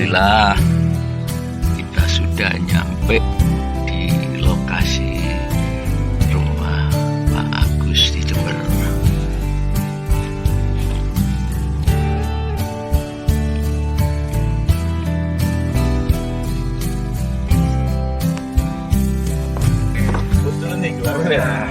Alhamdulillah kita sudah nyampe di lokasi rumah Pak Agus di Jember. Betul nih keluarga.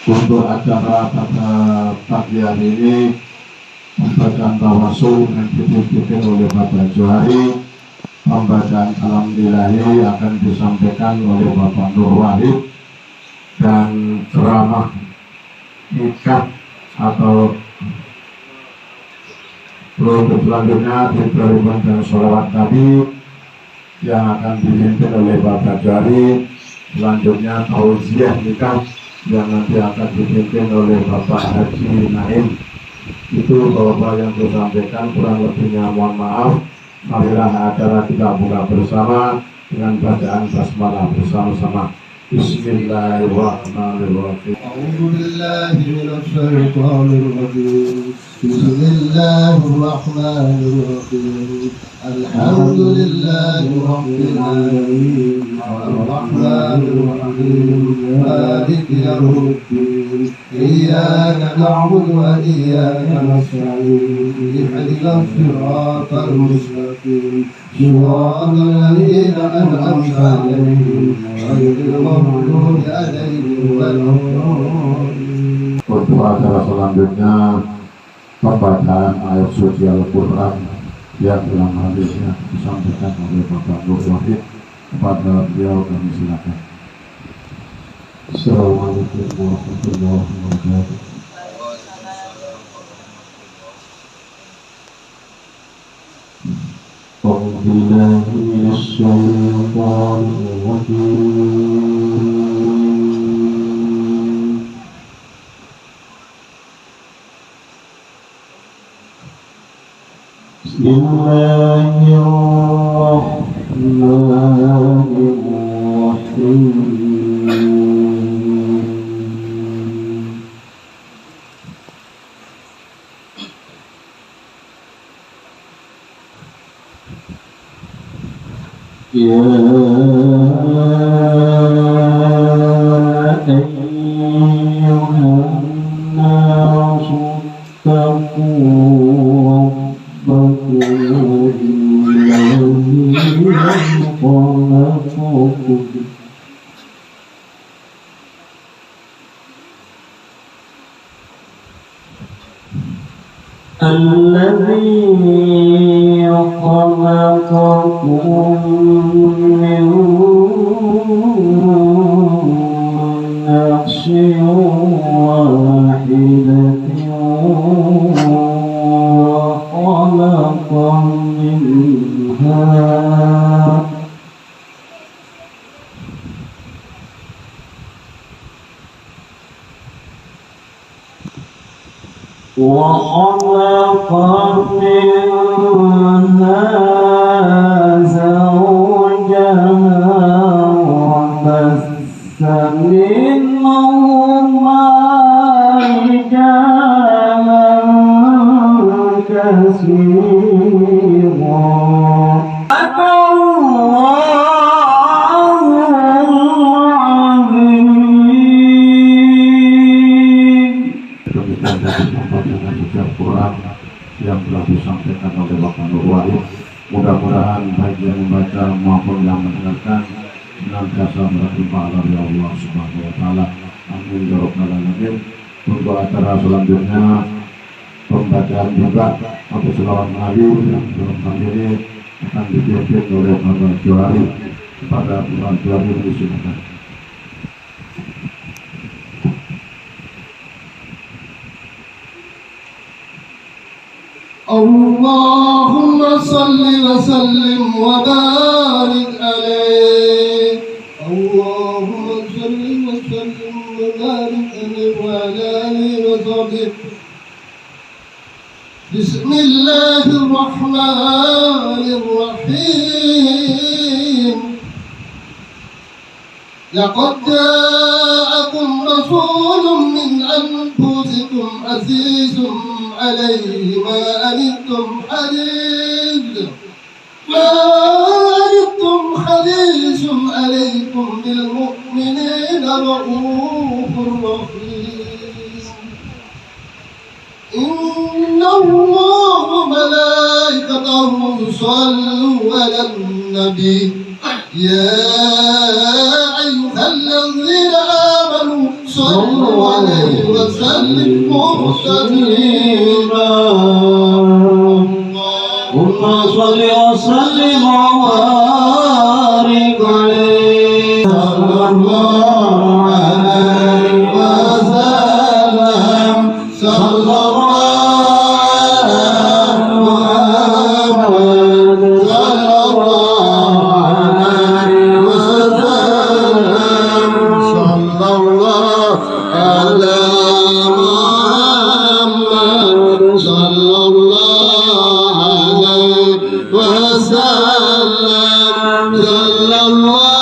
Untuk acara pada pagi hari ini pembacaan tawasul yang dipimpin oleh Bapak Johari, pembacaan Alhamdulillahi akan disampaikan oleh Bapak Nur Wahid, dan ceramah nikah atau untuk selanjutnya diberikan dan sholawat Nabi yang akan dipimpin oleh Bapak Johari. Selanjutnya tausiah nikah yang nanti akan dipimpin oleh Bapak Haji Naim. Itu Bapak yang saya sampaikan, kurang lebihnya mohon maaf. Marilah acara kita buka bersama dengan bacaan basmalah bersama-sama. Bismillahirrahmanirrahim. A'udzubillahiminasyaitonirrajim. Bismillahirrahmanirrahim. Alhamdulillahirabbil alamin. Arrahmanirrahim. Maliki yaumiddin. Iyyaka na'budu wa iyyaka nasta'in. Ihdinas siratal mustaqim. Shiratal ladzina an'amta 'alaihim ghairil maghdubi 'alaihim waladdallin. Untuk acara selanjutnya pembacaan ayat suci Al-Quran yang dalam hadisnya disampaikan oleh Bapak Nur Wahid. Kepada beliau kami silakan. Assalamualaikum warahmatullahi wabarakatuh. أعوذ بالله من الشيطان الرجيم. بسم الله الرحمن الرحيم. يا أيها الناس اتقوا ربكم الذي خلقكم من نفس واحدة وخلق منها زوجها وبث منهما رجالا كثيرا. Al-Quran yang telah disampaikan oleh Bapak Nur Wahid, mudah-mudahan baik yang membaca maupun yang mendengarkan senantiasa berlimpah dari Allah Subhanahu wa Ta'ala. Amin ya rabbal alamin. Untuk acara selanjutnya pembacaan juga atau selawat Nabi yang dalam hal ini akan dipimpin oleh Bapak Johari. Kepada Bapak Johari disilakan. اللهم صل وسلم وبارك عليه اللهم صل وسلم وبارك عليه وعلى آله وصحبه بسم الله الرحمن الرحيم لقد جاءكم رسول من أنفسكم عزيز عليه ما أنتم حريص عليكم بالمؤمنين رؤوف رحيم إن الله وملائكته يصلون على النبي يا أيها الذين آمنوا صلوا عليه وسلموا تسليما اللهم صل وسلم وبارك عليه صلى الله عليه وسلم صلى الله على محمد صلى الله عليه وسلم صلى الله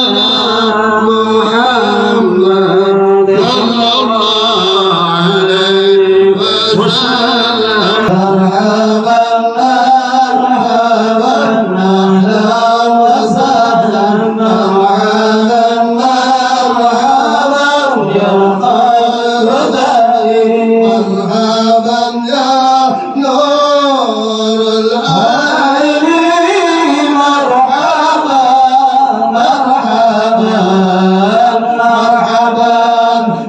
على محمد صلى الله عليه وسلم صلى الله على محمد صلى الله عليه وسلم مرحبا مرحبا أهلا وسهلا مرحبا مرحبا يا خير داعي مرحبا يا نور العين مرحبا مرحبا مرحبا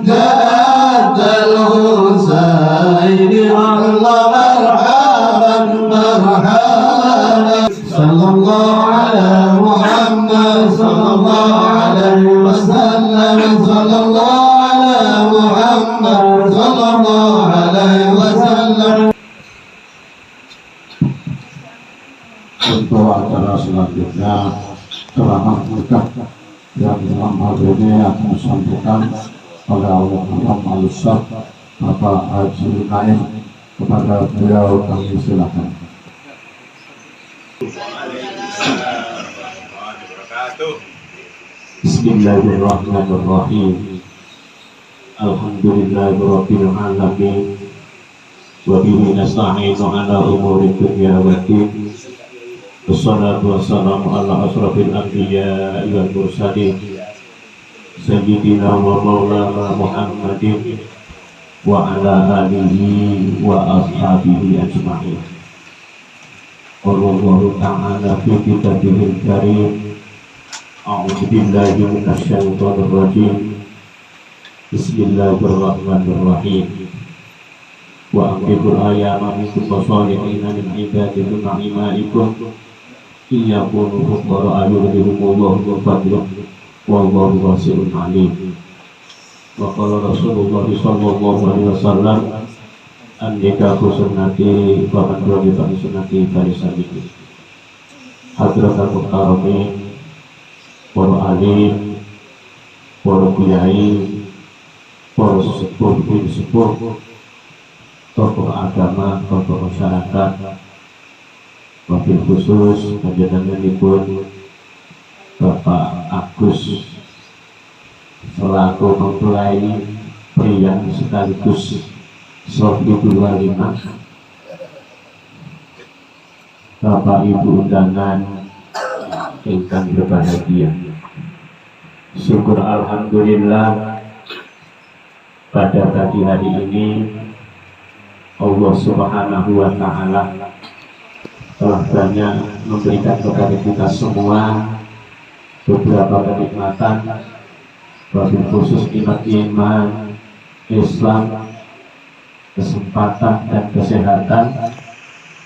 جد الحسين الله مرحبا مرحبا صلى الله على محمد صلى الله عليه وسلم صلى الله على محمد صلى الله عليه وسلم. Untuk acara selanjutnya ceramah berkah yang dalam hal ini akan disampaikan oleh Al-Mukarram Al-Ustaz Bapak Haji Naim. Kepada beliau kami silakan. Bismillahirrahmanirrahim. Alhamdulillahirabbil alamin. Wa bihi nasta'inu ala umuri dunya waddin. Wassalatu wassalamu ala asrafil anbiya'i wal mursalin sayyidina wa maulana Muhammadin wa ala alihi wa ashabihi ajma'in. Wallahu ta'ala fi kitabihil karim. A'udzu billahi minasy syaithanir rajim. Bismillahirrahmanirrahim. Wa anqidul ayyama minkum wasalihina min ibadikum wa imaikum iyakunu fuqara yughnihimullahu min fadlihi wallahu wasi'un alim. Wa qala Rasulullah sallallahu alaihi wasallam an-nikahu sunnati wa man raghiba an sunnati falaysa minni. Hadratul muhtaramin, para alim, para kiai, para sepuh, tokoh agama, tokoh masyarakat, wabil khusus panjenenganipun Bapak Agus selaku mempelai pria sekaligus Sohibul Walimah, Bapak Ibu undangan ingkang berbahagia. Syukur alhamdulillah pada pagi hari ini Allah Subhanahu wa Ta'ala telah banyak memberikan kepada kita semua beberapa kenikmatan, wabil khusus nikmat iman, Islam, kesempatan dan kesehatan,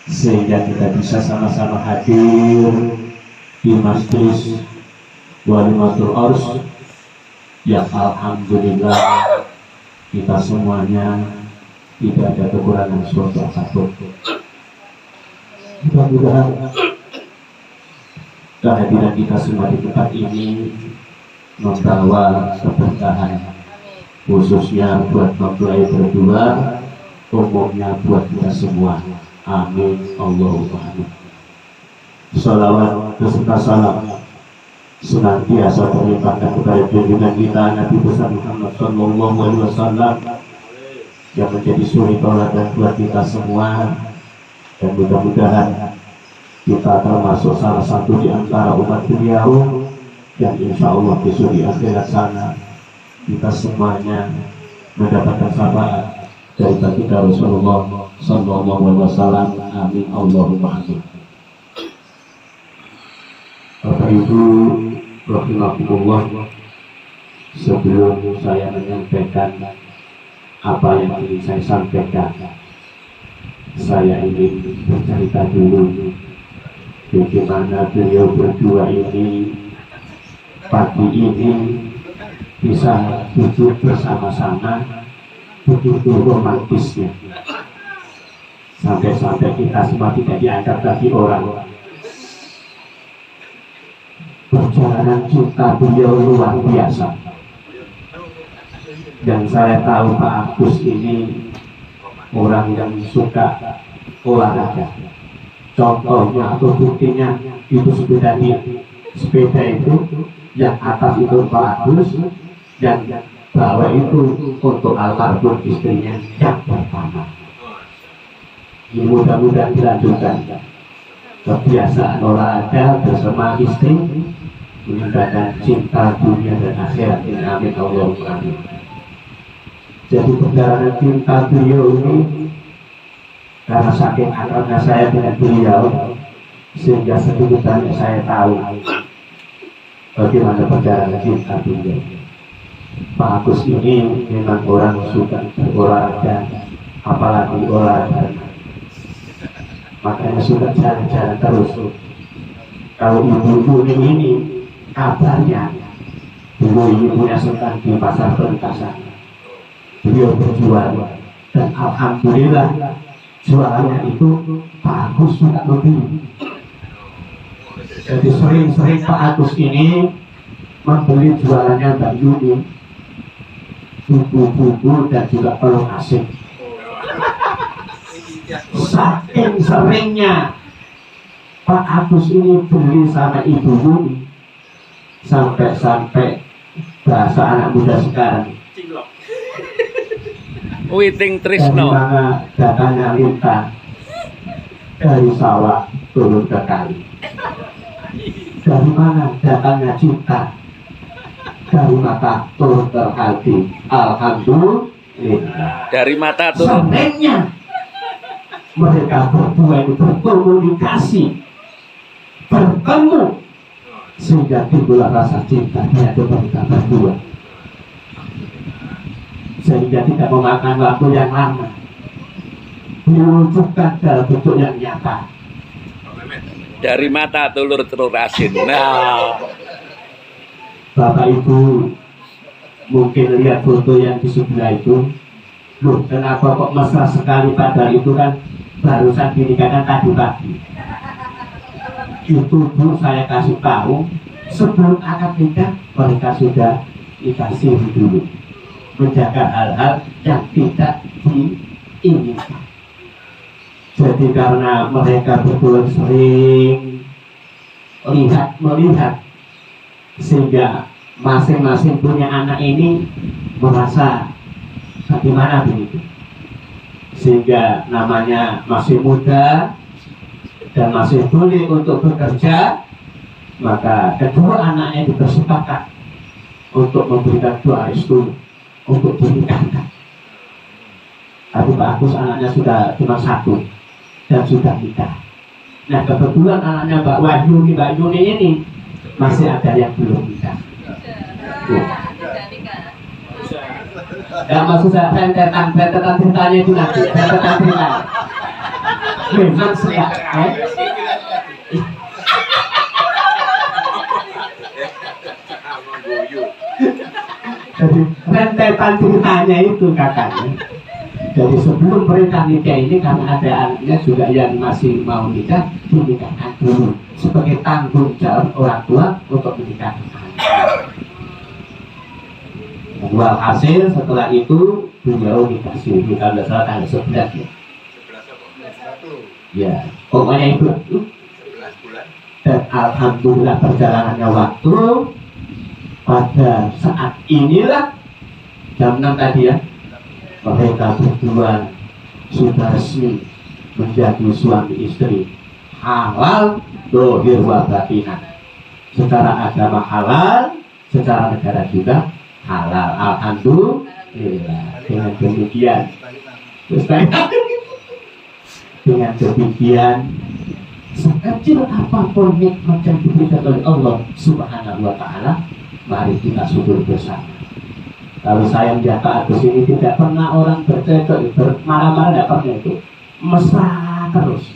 sehingga kita bisa sama-sama hadir di Majlis Walimatul Urs yang alhamdulillah kita semuanya tidak ada kekurangan suatu apapun. Mudah-mudahan kehadiran kita semua di tempat ini membawa keberkahan, khususnya buat mempelai berdua, umumnya buat kita semua. Amin. Allahumma amin. Salawat beserta salam senantiasa terlimpahkan kepada junjungan kita Nabi besar Muhammad Sallallahu Alaihi Wasallam yang menjadi suri tauladan buat kita semua, dan mudah-mudahan kita termasuk salah satu di antara umat beliau yang insya Allah besok di akhirat sana kita semuanya mendapatkan syafaat dari baginda Rasulullah Sallallahu Alaihi Wasallam. Amin. Allahumma amin. Bapak Ibu rahimahumullah, sebelum saya menyampaikan apa yang ingin saya sampaikan, saya ingin bercerita dulu bagaimana beliau berdua ini pagi ini bisa duduk bersama-sama, begitu romantisnya, sampai-sampai kita semua tidak dianggap bagi orang. Perjalanan cinta beliau luar biasa, dan saya tahu Pak Agus ini orang yang suka olahraga. Contohnya atau buktinya itu sepeda itu yang atas itu Pak Agus, yang bawah itu untuk almarhum istrinya yang pertama. Mudah-mudahan dilanjutkan kebiasaan olahraga bersama istri, meningkatkan cinta dunia dan akhirat. Amin. Allahumma amin. Jadi perjalanan cinta beliau ini, karena saking akrabnya saya dengan beliau, sehingga sedikit banyak saya tahu bagaimana perjalanan cinta beliau. Pak Agus ini memang orang suka berolahraga, apalagi olahraga, makanya suka jalan-jalan terus. Kalau ibu-ibu ini kabarnya dulu ibunya Sultan di pasar perlintasan, beliau berjual, dan alhamdulillah jualannya itu Pak Agus suka membeli. Jadi sering-sering Pak Agus ini membeli jualannya Mbak Yuni, buku-buku dan juga peluk asing. Saking seringnya Pak Agus ini beli sama Ibu Yuni, sampai bahasa anak muda sekarang, Witing Trisno. dari mana datangnya lintah, dari sawah turun ke kali. Dari mana datangnya cinta, dari mata turun ke hati. Alhamdulillah. Dari mata turun. Sebenarnya mereka berdua itu berkomunikasi, bertemu, sehingga timbullah rasa cinta di hati mereka berdua, sehingga tidak memakan waktu yang lama, diwujudkan dalam bentuk yang nyata. Dari mata telur asin. Nah, Bapak Ibu mungkin lihat foto yang di sebelah itu. Loh, kenapa kok mesra sekali, padahal itu kan barusan dinikahkan tadi pagi. Itu Bu, saya kasih tahu, sebelum akad nikah mereka sudah dikasih dulu, menjaga hal-hal yang tidak diinginkan. Jadi karena mereka berdua sering melihat, sehingga masing-masing punya anak ini merasa bagaimana begitu, sehingga namanya masih muda dan masih boleh untuk bekerja, maka kedua anaknya bersepakat untuk memberikan doa restu untuk dinikahkan. Tapi Pak Agus anaknya sudah cuma satu dan sudah nikah. Nah, kebetulan anaknya Mbak Yuni ini masih ada yang belum nikah. Ya, maksud saya rentetan ceritanya itu nanti, rentetan cerita. Memang saya, jadi rentetan ceritanya itu katanya. Jadi sebelum mereka nikah ini, karena ada anaknya juga yang masih mau nikah, dinikahkan dulu sebagai tanggung jawab orang tua untuk menikahkan anak. Walhasil setelah itu beliau dikasih nikah besar tanggal 11 ya. Ya, pokoknya itu. Dan alhamdulillah perjalanannya waktu pada saat inilah jam 6 tadi ya, mereka berdua sudah resmi menjadi suami istri, halal dohir wa batinan. Secara agama halal, secara negara juga halal. Alhamdulillah. Dengan demikian, dengan demikian, sekecil apapun nikmat yang diberikan oleh Allah Subhanahu wa Ta'ala, mari kita syukur bersama. Kalau saya melihat Pak Agus ini tidak pernah orang bercocok, bermarah-marah, tidak pernah itu, mesra terus.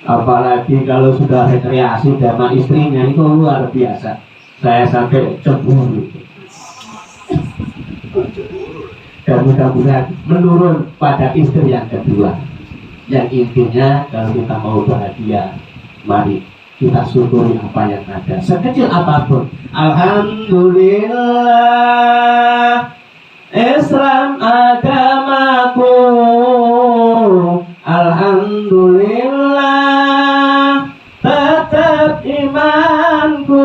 Apalagi kalau sudah rekreasi sama istrinya itu luar biasa. Saya sampai cemburu. Dan mudah-mudahan menurun pada istri yang kedua. Yang intinya kalau kita mau bahagia, mari kita syukuri apa yang ada, sekecil apapun. Alhamdulillah, Islam agamaku. Alhamdulillah, tetap imanku.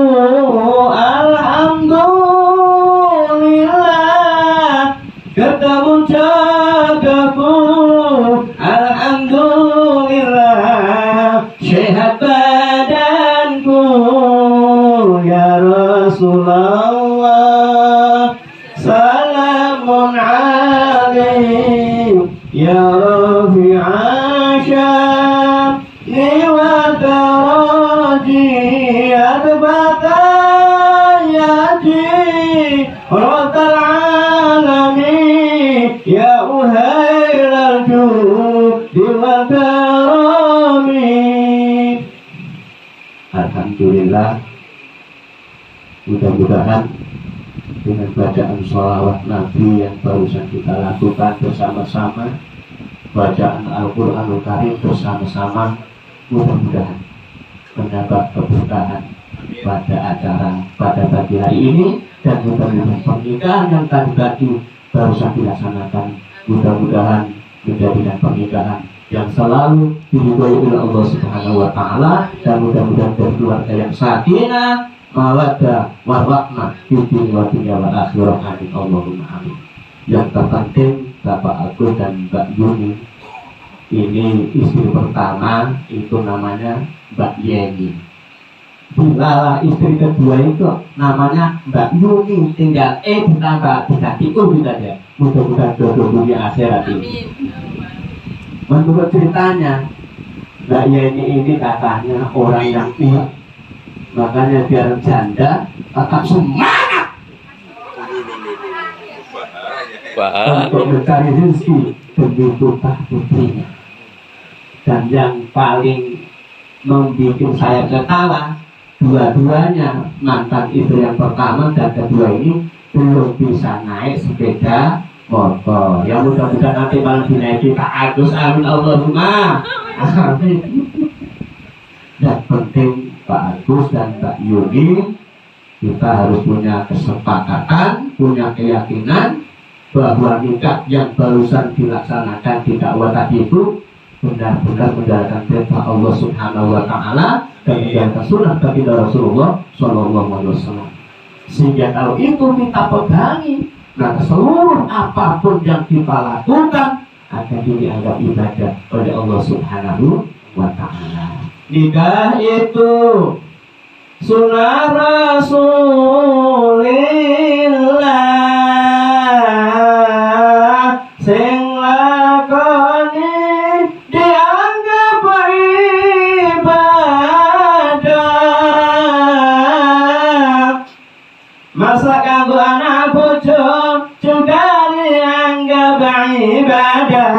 Alhamdulillah, ketemu jodohku. Alhamdulillah, sehat badanku. Ya Rasulullah, salamun alaik. Ya Rafi'a sya'ni wa taraji adbatayati rabbal alamin. Ya uhailal judi wa karami. Alhamdulillah, mudah-mudahan dengan bacaan sholawat Nabi yang barusan kita lakukan bersama-sama, bacaan Al-Quranul Karim bersama-sama, mudah-mudahan mendapat keberkahan pada acara pada pagi hari ini, dan mudah-mudahan pernikahan yang tadi barusan dilaksanakan mudah-mudahan menjadikan pernikahan yang selalu diridhoi oleh Allah Subhanahu wa Ta'ala, dan mudah-mudahan berkeluarga yang sakinah, mawaddah, warahmah fid dunya wal akhirah. Amin Allahumma amin. Yang terpenting, Bapak Agus dan Mbak Yuni, ini istri pertama itu namanya Mbak Yeni. Bila istri kedua itu namanya Mbak Yuni, tinggal ditambah diganti gitu aja. Mudah-mudahan jodoh dunia akhirat ini. Menurut ceritanya, Mbak Yeni ini katanya orang yang kuat, makanya biar janda tetap semangat untuk mencari rezeki demi putra putrinya. Dan yang paling membuat saya ketawa, dua-duanya, mantan istri yang pertama dan kedua ini belum bisa naik sepeda motor. Ya mudah-mudahan nanti malam dinaiki Pak Agus. Amin Allahumma amin. Dan penting Pak Agus dan Mbak Yuni, kita harus punya kesepakatan, punya keyakinan bahwa nikah yang barusan dilaksanakan di dakwah tadi itu benar-benar menjalankan perintah Allah Subhanahu wa Ta'ala dan menjalankan sunnah baginda Rasulullah Shallallahu Alaihi Wasallam. Sehingga kalau itu kita pegangi, maka seluruh apapun yang kita lakukan akan dianggap ibadah oleh Allah Subhanahu wa Ta'ala. Nikah itu sunnah Rasulillah, sing lakoni dianggap ibadah. Masa kanggo anak bojo juga dianggap ibadah.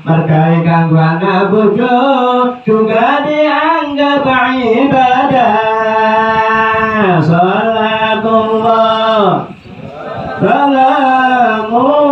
Mergai kanggo anak bojo juga dianggap ibadah. Salatullah, salamullah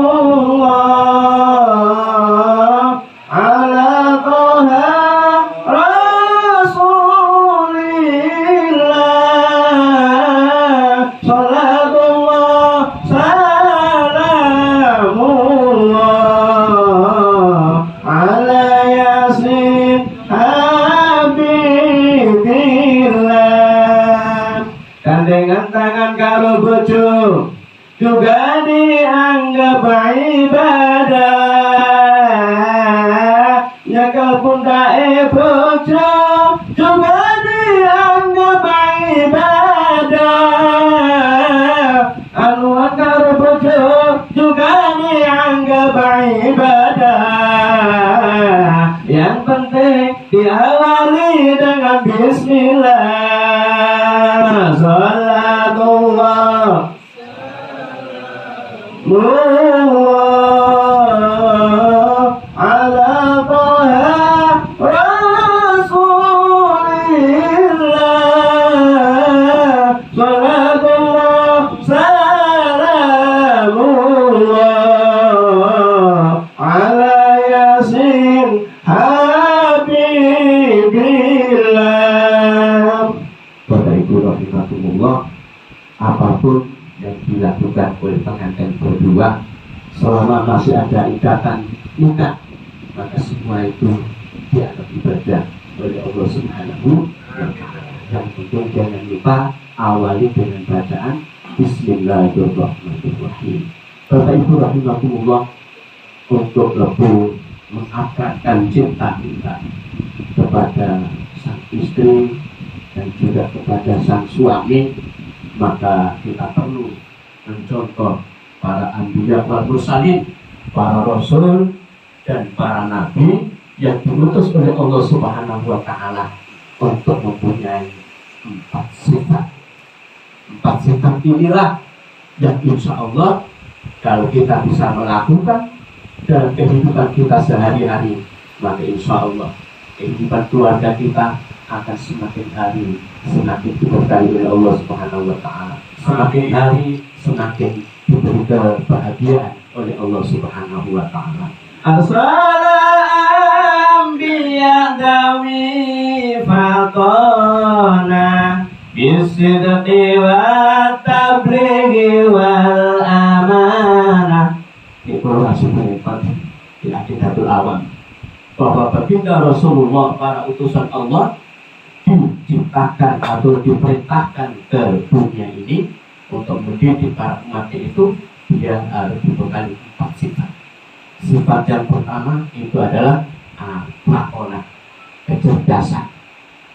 ibadah, nyekel pundake bojo juga dianggap ibadah, anuan karo bojo juga dianggap ibadah. Yang penting diawali dengan bismillah. Salatullah ala Taha Rasulillah. Salatullah salamullah ala Yasin Habibillah. Bapak Ibu rahimahumullah, apapun yang dilakukan oleh pengantin berdua selama masih ada ikatan nikah, maka semua itu dianggap ibadah oleh Allah Subhanahu wa Ta'ala. Yang penting jangan lupa awali dengan bacaan Bismillahirrahmanirrahim. Bapak Ibu rahimahumullah, untuk lebih mengakarkan cinta kita kepada sang istri dan juga kepada sang suami, maka kita perlu mencontoh para anbiya wal mursalin, para rasul dan para nabi yang diutus oleh Allah Subhanahu wa Ta'ala untuk mempunyai 4 sifat. 4 sifat inilah yang insya Allah kalau kita bisa melakukan dalam kehidupan kita sehari-hari, maka insya Allah kehidupan keluarga kita akan semakin hari semakin diberkahi oleh Allah Subhanahu wa Ta'ala. Semakin hari semakin diberi kebahagiaan oleh Allah Subhanahu wa Ta'ala. As-salam biyadawi fatona bisidqi wa tablighi wal amanah. Itu rasul berempat di Aqidatul Awam, bahwa baginda Rasulullah, para utusan Allah, diciptakan atau diperintahkan ke dunia ini untuk mendidik para umatnya itu, dia harus dibekali 4 sifat. Sifat yang pertama itu adalah makona, kecerdasan.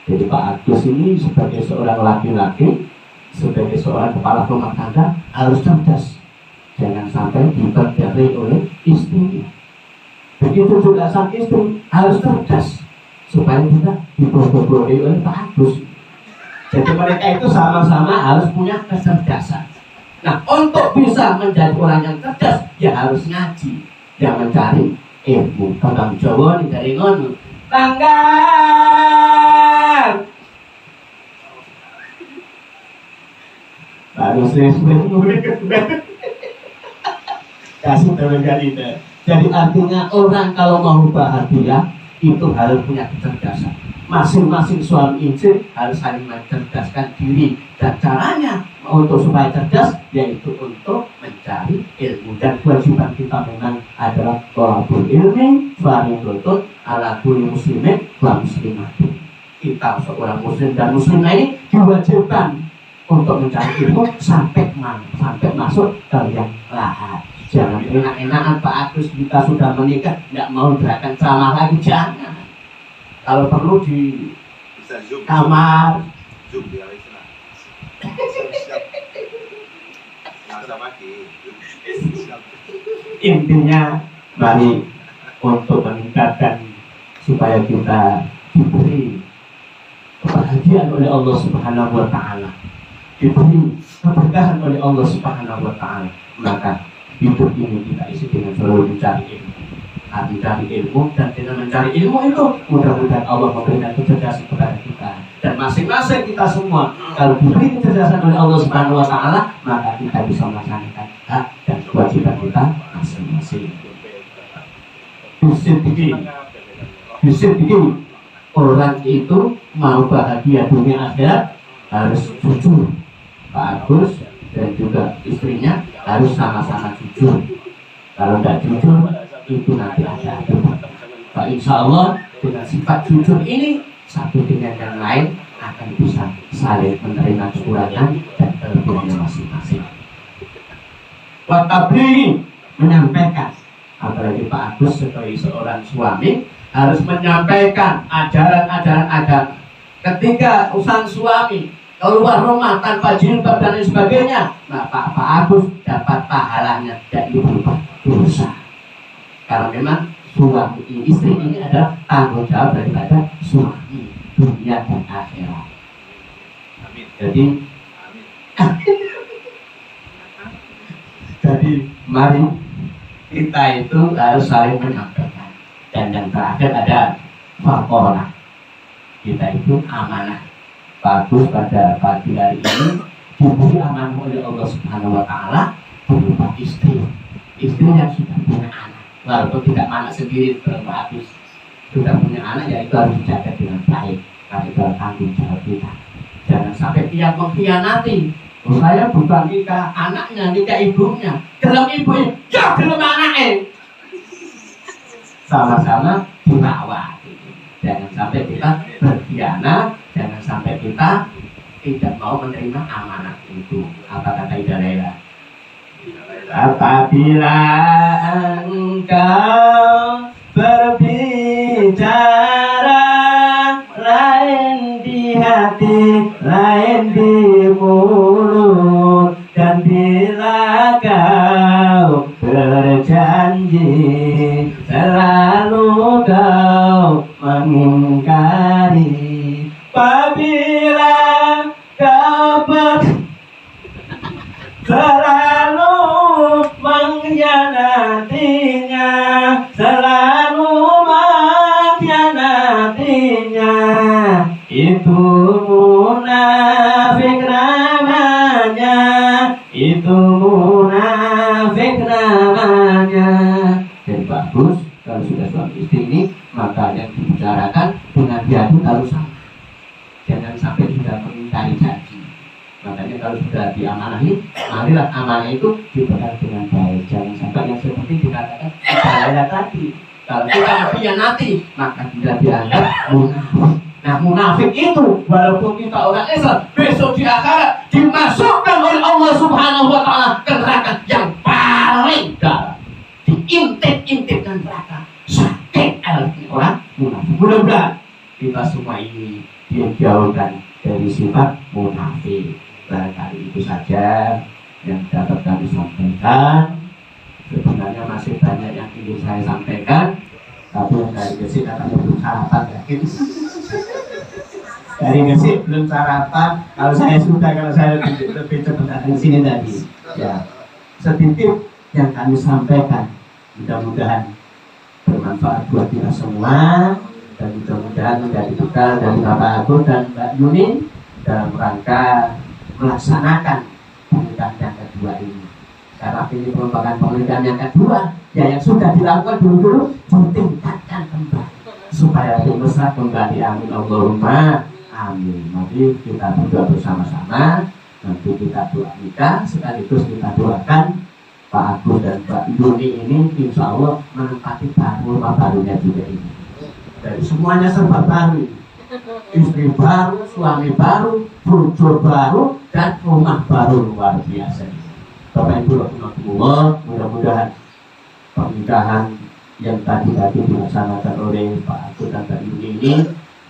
Jadi Pak Agus ini sebagai seorang laki-laki, sebagai seorang kepala rumah tangga harus cerdas, jangan sampai diperdaya oleh istrinya. Begitu juga sang istri harus cerdas supaya tidak dibodoh-bodohi oleh Pak Agus. Jadi mereka itu sama-sama harus punya kecerdasan. Nah, untuk bisa menjadi orang yang cerdas, ya harus ngaji, ya mencari ilmu. Kang Jawa nih dari ngono. Tanggal. Baru kasih terjadi. Jadi artinya orang kalau mau bahagia itu harus punya kecerdasan. Masing-masing suami istri harus saling mencerdaskan diri, dan caranya untuk supaya cerdas yaitu untuk mencari ilmu. Dan kewajiban kita memang adalah thalabul ilmi fardhun ala kulli muslimin wa muslimatin. Kita seorang muslim dan muslimah ini diwajibkan untuk mencari ilmu sampai masuk ke yang lahat. Jangan enak-enakan Pak Agus, kita sudah menikah tidak mau gerakan ceramah lagi, jangan. Kalau perlu di kamar. Zoom di Alisna. Intinya mari untuk meningkatkan supaya kita diberi kebahagiaan oleh Allah Subhanahu wa Ta'ala, diberi keberkahan oleh Allah Subhanahu wa Ta'ala, maka hidup ini kita isi dengan selalu mencari ilmu. Mencari ilmu, dan dengan mencari ilmu itu mudah-mudahan Allah memberikan kecerdasan kepada kita. Dan masing-masing kita semua kalau diberi kecerdasan oleh Allah Subhanahu wa Ta'ala, maka kita bisa melaksanakan hak dan kewajiban kita masing-masing. Disidiki orang itu mau bahagia dunia akhirat harus jujur. Pak Agus dan juga istrinya harus sama-sama jujur. Kalau tidak jujur itu nanti ada Pak, insya Allah dengan sifat jujur ini satu dengan yang lain akan bisa saling menerima kekurangan dan kelebihannya masing-masing. Watabli menyampaikan. Apalagi Pak Agus sebagai seorang suami harus menyampaikan ajaran-ajaran agama. Ketika sang suami keluar rumah tanpa jilbab dan lain sebagainya, nah Pak Agus dapat pahalanya dan itu berupa dosa. Karena memang suami istri ini adalah tanggung jawab daripada suami dunia dan akhirat. Amin. Jadi mari kita itu harus saling menyampaikan. Dan yang terakhir ada fakolah. Kita itu amanah. Bagus pada pagi hari ini diberi amanah oleh Allah Subhanahu Wa Taala berupa istri yang sudah punya anak. Walaupun tidak anak sendiri bagus, sudah punya anak ya itu harus dijaga dengan baik. Karena itu tanggung jawab kita. Jangan sampai dia mengkhianati. Saya bukan nikah anaknya, nikah ibunya. Gelem ibunya, ya gelem anaknya. Sama-sama dirawat. Jangan sampai kita berkhianat, jangan sampai kita tidak mau menerima amanat itu. Apa kata Ida Laila? Apabila engkau berbicara, lain di hati, lain di mulut, dan bila kau berjanji, selalu kau mengingkari. Apabila kau selalu mengkhianatinya, selalu mengkhianatinya, itu munafik namanya, itu munafik namanya. Jadi bagus kalau sudah suami istri ini, maka yang dibicarakan dengan dia itu harus sama. Jangan sampai sudah mengingkari janji. Makanya kalau sudah diamanahi, marilah amanah itu dipegang dengan baik. Jangan sampai yang seperti dikatakan saya tadi. Kalau kita mengkhianati, maka tidak dianggap munafik. Nah, munafik itu walaupun kita orang Islam, besok di akhirat dimasukkan oleh Allah Subhanahu Wa Taala ke neraka yang paling dalam, diintip-intip dan neraka. Sakit orang munafik. Mudah-mudahan kita semua ini dijauhkan dari sifat munafik. Barangkali itu saja yang dapat kami sampaikan. Sebenarnya masih banyak yang ingin saya sampaikan, tapi yang dari Gresik katanya belum sarapan yakin. Dari Gresik belum sarapan. Kalau saya sudah, kalau saya lebih cepat datang sini tadi. Ya, sedikit yang kami sampaikan. Mudah-mudahan bermanfaat buat kita semua, dan mudah-mudahan menjadi bekal dari Bapak Agus dan Mbak Yuni dalam rangka melaksanakan pernikahan yang kedua ini. Karena ini merupakan pernikahan yang kedua, ya yang sudah dilakukan dulu ditingkatkan kembali supaya lebih besar kembali. Amin Allahumma amin. Mari kita berdoa bersama-sama. Nanti kita doa nikah sekaligus kita doakan Pak Agus dan Mbak Yuni ini insya Allah menempati rumah barunya juga ini. Dari semuanya serba baru, istri baru, suami baru, bojo baru, dan rumah baru luar biasa. Bapak Ibu rahimahullah, mudah-mudahan pernikahan yang tadi dilaksanakan oleh Pak Agus dan Mbak Yuni ini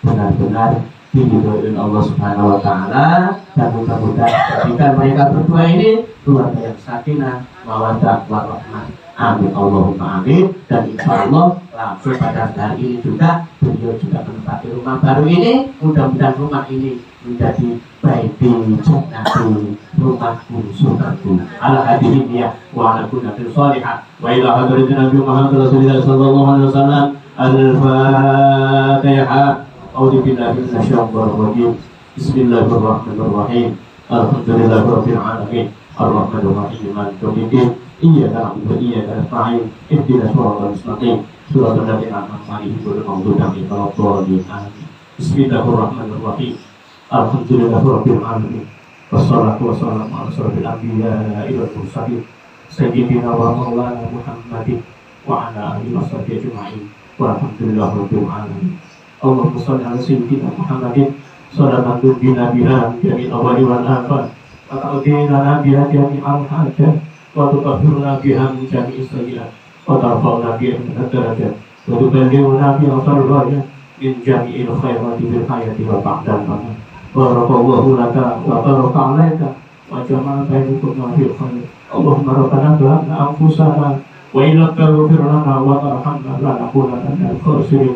benar-benar diridhoi Allah Subhanahu Wa Taala, dan mudah-mudahan ketika mereka berdua ini keluarga yang sakinah, mawaddah, warahmah. Amin Allahumma amin. Dan insya Allah langsung pada hari ini juga beliau juga menempati rumah baru ini. Mudah-mudahan rumah ini menjadi baiti jannati, rumahku surgaku. Ala hadirin ya wa ala kunnatin salihah wa ila hadratin Nabi Muhammad Rasulullah sallallahu alaihi wasallam. Al-Fatihah. A'udzu billahi minasyaitonir rajim. Bismillahirrahmanirrahim. Alhamdulillahirabbil alamin. Ar-Rahmanir Rahim. Maliki yaumiddin. Iyyaka na'budu wa iyyaka nasta'in. Ihdinas siratal mustaqim. Shiratal ladzina an'amta 'alaihim ghairil maghdubi 'alaihim waladdallin. Bismillahirrahmanirrahim. Alhamdulillahirabbil alamin. Wassalatu wassalamu ala asyrofil anbiya'i wal mursalin. Sayyidina wa maulana Muhammadin wa ala alihi washabihi ajma'in. Walhamdulillahirabbil alamin. Allahumma shalli ala sayyidina Muhammadin sallallahu alaihi wa sallam. Wa ta'udina biha jami'al hajat وتطهرنا بها من جميع السيئات وترفعنا بها من الدرجات وتبلغنا بها الغايات من جميع الخيرات في الحياة وبعد الممات بارك الله لك وبارك عليك وجمع بينكم في الخير اللهم ربنا ظلمنا أنفسنا وإن لم تغفر لنا وترحمنا لنكونن من الخاسرين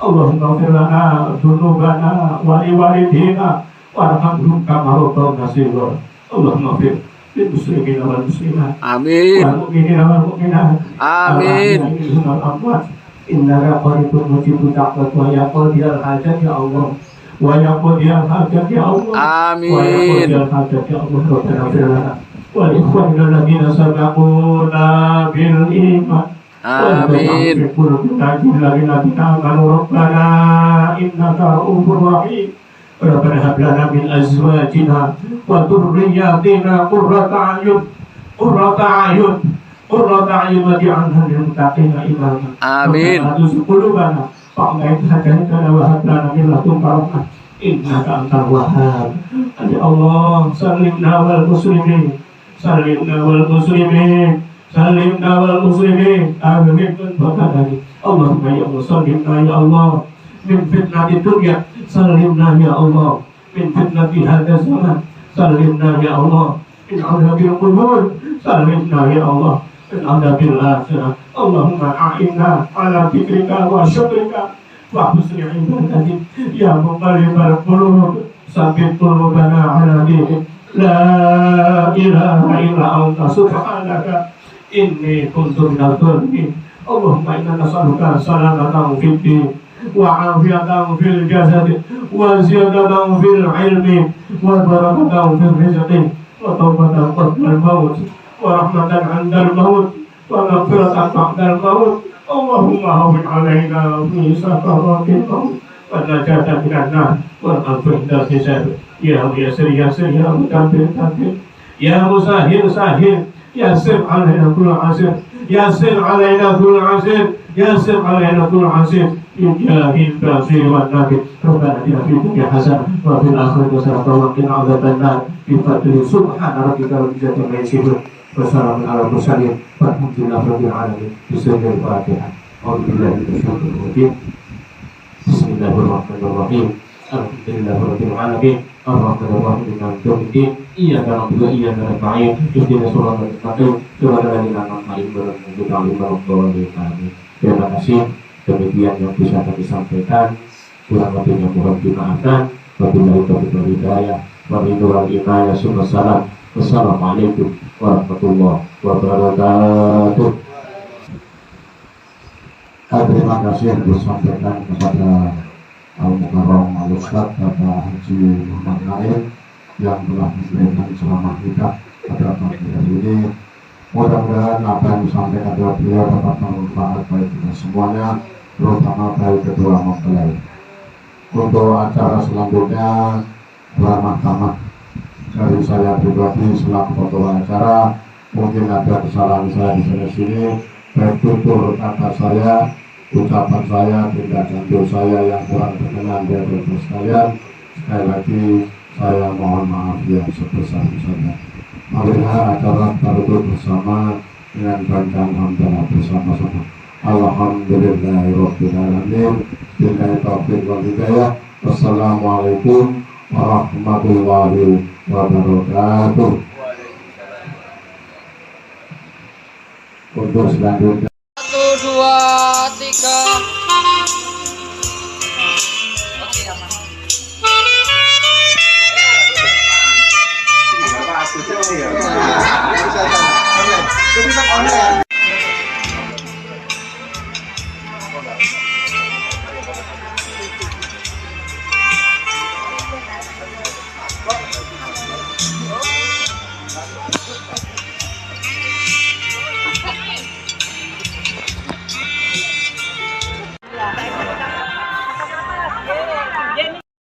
اللهم اغفر لنا ذنوبنا ولوالدينا وارحمهم كما ربونا صغارا اللهم اغفر للمسلمين والمسلمات Amin. والمؤمنين والمؤمنات Amin. والأموات إنك قريب مجيب الدعوة ويا قاضي الحاجات يا الله ويا قاضي الحاجات يا الله Amin. ويا قاضي الحاجات يا الله ربنا اغفر لنا ولإخواننا الذين سبقونا بالإيمان Amin. في قلوبنا غلا للذين آمنوا ربنا إنك رؤوف رحيم ربنا هب لنا من أزواجنا وذرياتنا قرة أعين قرة أعين واجعلنا للمتقين إماما Amin. ربنا لا تزغ قلوبنا بعد إذ هديتنا وهب لنا من لدنك رحمة إنك أنت الوهاب يا الله سلمنا والمسلمين سلمنا والمسلمين سلمنا والمسلمين آمين من فتنة اللهم يا الله سلمنا يا الله من فتنة الدنيا سلمنا يا الله من فتنة هذا الزمان سلمنا يا الله من عذاب القبور سلمنا يا الله من عذاب الآخرة اللهم أعنا على ذكرك وشكرك وحسن عبادتك يا مقلب القلوب ثبت قلوبنا على دينك لا إله إلا أنت سبحانك إني كنت من الظالمين اللهم إنا نسألك سلامة في الدين وعافية في الجسد وزيادة في العلم وبركة في الرزق وتوبة قبل الموت ورحمة عند الموت ومغفرة بعد الموت اللهم هون علينا في سكرات الموت والنجاة من النار والأمر عند الحساب يا ميسر يسر يا مدبر دبر يا مسهل سهل يسر علينا كل عسير يسر علينا كل عسير يسر علينا كل عسير بجاه البشير والنبي ربنا اتنا في الدنيا حسنه وفي الاخره حسنه وقنا عذاب النار بفضل سبحان ربك رب العزه عما يصفون وسلام على المرسلين والحمد لله رب العالمين بسم الله الفاتحه اعوذ بالله من الشيطان الرجيم بسم الله الرحمن الرحيم الحمد لله رب العالمين الرحمن الرحيم مالك يوم الدين إياك نعبد وإياك نستعين اهدنا الصراط المستقيم صراط الذين أنعمت عليهم غير المغضوب عليهم ولا الضالين آمين. Terima kasih. Demikian yang bisa kami sampaikan. Kurang lebihnya mohon dimaafkan. Wabillahi taufiq wal hidayah. Wal inayah. Wassalamualaikum warahmatullahi wabarakatuh. Terima kasih yang disampaikan kepada Al-Mukarram Al-Ustaz Bapak Haji Muhammad Naim yang telah memberikan ceramah kita pada pagi hari ini. Mudah-mudahan apa yang disampaikan oleh beliau dapat bermanfaat bagi kita semuanya, terutama bagi kedua mempelai. Untuk acara selanjutnya, ramah tamah dari saya pribadi selaku ketua acara, mungkin ada kesalahan saya di sini, baik tutur kata saya, ucapan saya, tindakan saya yang kurang berkenan dari bapak sekalian. Sekali lagi saya mohon maaf yang sebesar-besarnya. Marilah acara berikut bersama dengan bacaan hamdalah bersama-sama. Alhamdulillahirabbil alamin. Billahi taufiq wal hidayah. Wassalamualaikum warahmatullahi wabarakatuh. Untuk selanjutnya 1, 2, 3